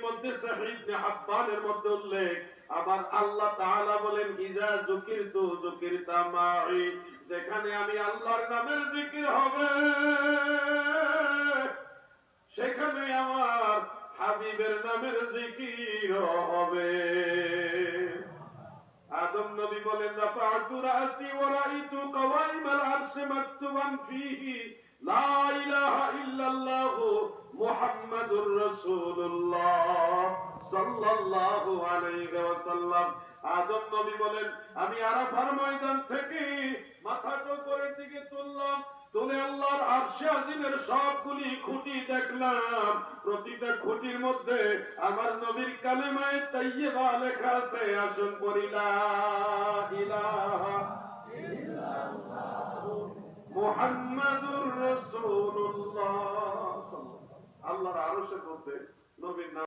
মধ্যে সহিহ ইবনে হাব্বানের মধ্যে উল্লেখ, আবার আল্লাহ তাআলা বলেন ইজা যুকিরতু যুকিরতা মাই, যেখানে আমি আল্লাহর নামের জিকির হবে সেখানে আমার হাবিবের নামের জিকির হবে। আদম নবী বলেন রাফা'তু রাসি ওয়া রাআইতু কাওয়াইমাল আরশি মাকতুবান ফীহি লা ইলাহা ইল্লাল্লাহু মুহাম্মাদুর রাসূলুল্লাহ সাল্লাল্লাহু আলাইহি ওয়াসাল্লাম। আদম নবী বলেন আমি আরাফার ময়দান থেকে মাথাটা উপরের দিকে তুললাম, তুলে আল্লাহর আরশে আজিমের সবগুলি খুঁটি দেখলাম, প্রতিটা খুঁটির মধ্যে আমার নবীর কালেমায়ে তাইয়্যিবা লেখা আছে। আসুন পড়ি লা ইলাহা ইল্লাল্লাহু মুহাম্মাদুর রাসূলুল্লাহ। আল্লাহর আরশের মধ্যে নবীর